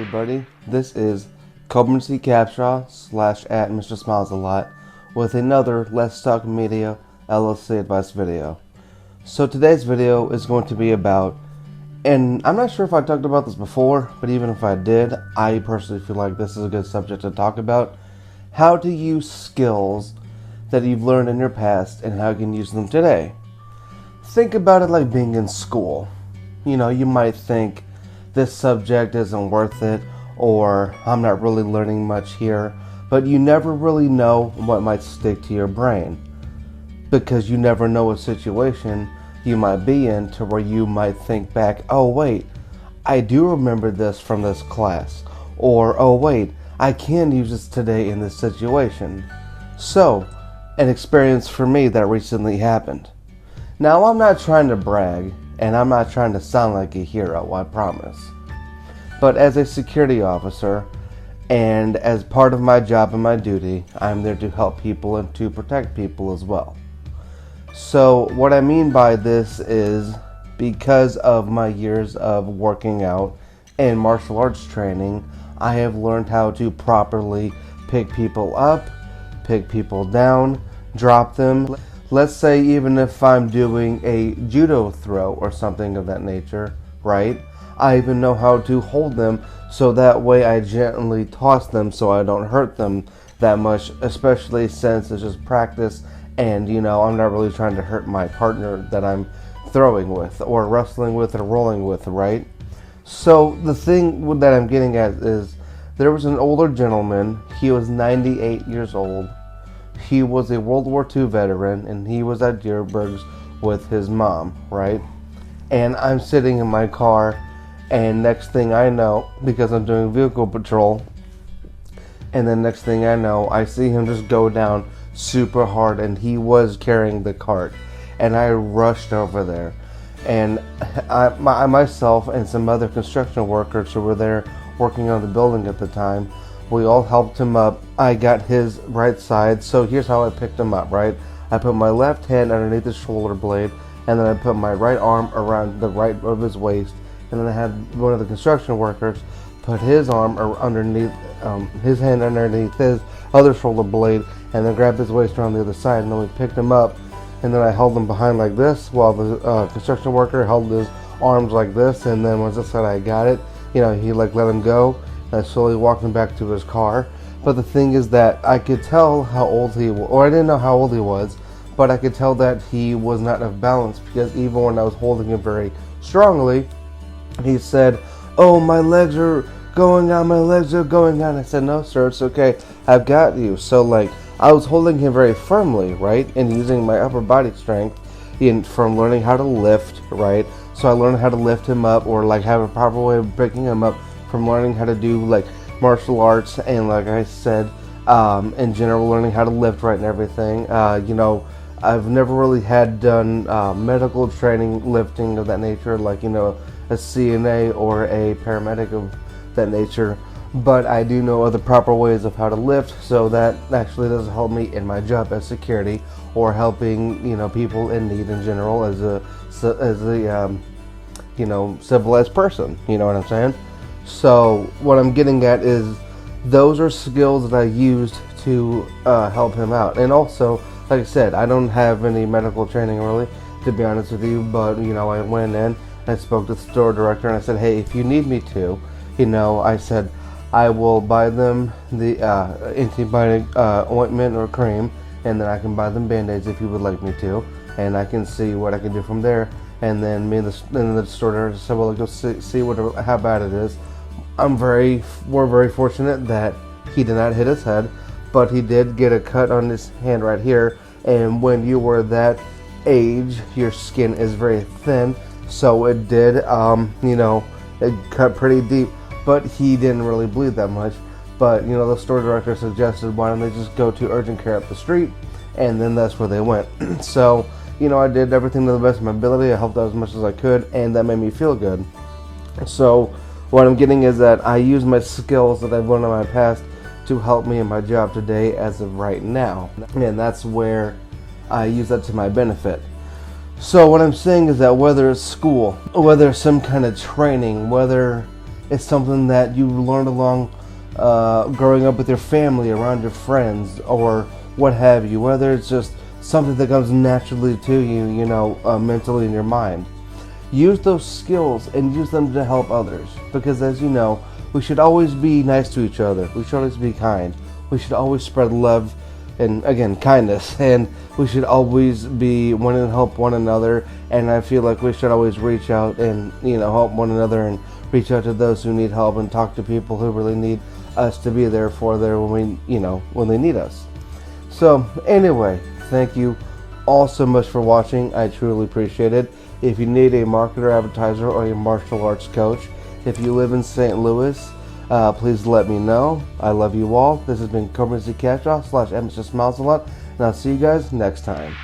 everybody, this is Cobra C Capshaw / at Mr. Smiles a Lot with another Let's Talk Media LLC advice video. So today's video is going to be about, and I'm not sure if I talked about this before, but even if I did, I personally feel like this is a good subject to talk about. How to use skills that you've learned in your past and how you can use them today. Think about it like being in school. You know, you might think this subject isn't worth it, or I'm not really learning much here, but you never really know what might stick to your brain, because you never know what situation you might be in to where you might think back, oh wait, I do remember this from this class, or oh wait, I can use this today in this situation. So, an experience for me that recently happened. Now, I'm not trying to brag, and I'm not trying to sound like a hero, I promise. But as a security officer, and as part of my job and my duty, I'm there to help people and to protect people as well. So what I mean by this is, because of my years of working out and martial arts training, I have learned how to properly pick people up, pick people down, drop them. Let's say even if I'm doing a judo throw or something of that nature, right? I even know how to hold them so that way I gently toss them so I don't hurt them that much, especially since it's just practice and, you know, I'm not really trying to hurt my partner that I'm throwing with or wrestling with or rolling with, right? So the thing that I'm getting at is there was an older gentleman. He was 98 years old. He was a World War II veteran, and he was at Deerberg's with his mom, right? And I'm sitting in my car, and next thing I know, because I'm doing vehicle patrol, and then next thing I know, I see him just go down super hard, and he was carrying the cart, and I rushed over there, and I myself and some other construction workers who were there working on the building at the time, we all helped him up. I got his right side, so here's how I picked him up, right? I put my left hand underneath his shoulder blade, and then I put my right arm around the right of his waist, and then I had one of the construction workers put his arm underneath, his hand underneath his other shoulder blade, and then grab his waist around the other side, and then we picked him up, and then I held him behind like this, while the construction worker held his arms like this, and then once I said I got it, you know, he like let him go. I slowly walked him back to his car. But the thing is that I could tell how old he was, or I didn't know how old he was, but I could tell that he was not of balance, because even when I was holding him very strongly, he said, oh, my legs are going on, my legs are going on. I said, no sir, it's okay, I've got you. So like, I was holding him very firmly, right, and using my upper body strength from learning how to lift, right? So I learned how to lift him up, or like have a proper way of picking him up, from learning how to do like martial arts, and like I said, in general, learning how to lift right and everything. You know, I've never really had done medical training lifting of that nature, like, you know, a CNA or a paramedic of that nature, but I do know other proper ways of how to lift, so that actually does help me in my job as security, or helping, you know, people in need in general as a you know, civilized person, you know what I'm saying? So what I'm getting at is those are skills that I used to help him out. And also, like I said, I don't have any medical training really, to be honest with you, but you know, I went in, I spoke to the store director, and I said, hey, if you need me to, you know, I said, I will buy them the antibiotic ointment or cream, and then I can buy them band-aids if you would like me to, and I can see what I can do from there. And then me and the store director said, well, go see how bad it is. We're very fortunate that he did not hit his head, but he did get a cut on his hand right here. And when you were that age, your skin is very thin, so it did, you know, it cut pretty deep, but he didn't really bleed that much. But, you know, the store director suggested, why don't they just go to urgent care up the street, and then that's where they went. So, you know, I did everything to the best of my ability. I helped out as much as I could, and that made me feel good. So what I'm getting is that I use my skills that I've learned in my past to help me in my job today as of right now. And that's where I use that to my benefit. So what I'm saying is that whether it's school, whether it's some kind of training, whether It's something that you learned along growing up with your family, around your friends, or what have you. Whether it's just something that comes naturally to you, mentally in your mind. Use those skills and use them to help others. Because as you know, we should always be nice to each other. We should always be kind. We should always spread love and, again, kindness. And we should always be wanting to help one another. And I feel like we should always reach out and, help one another and reach out to those who need help and talk to people who really need us to be there for them when they need us. So, anyway, thank you all so much for watching. I truly appreciate it. If you need a marketer, advertiser, or a martial arts coach, if you live in St. Louis, please let me know. I love you all. This has been Cobra /Mr. Smiles a Lot, and I'll see you guys next time.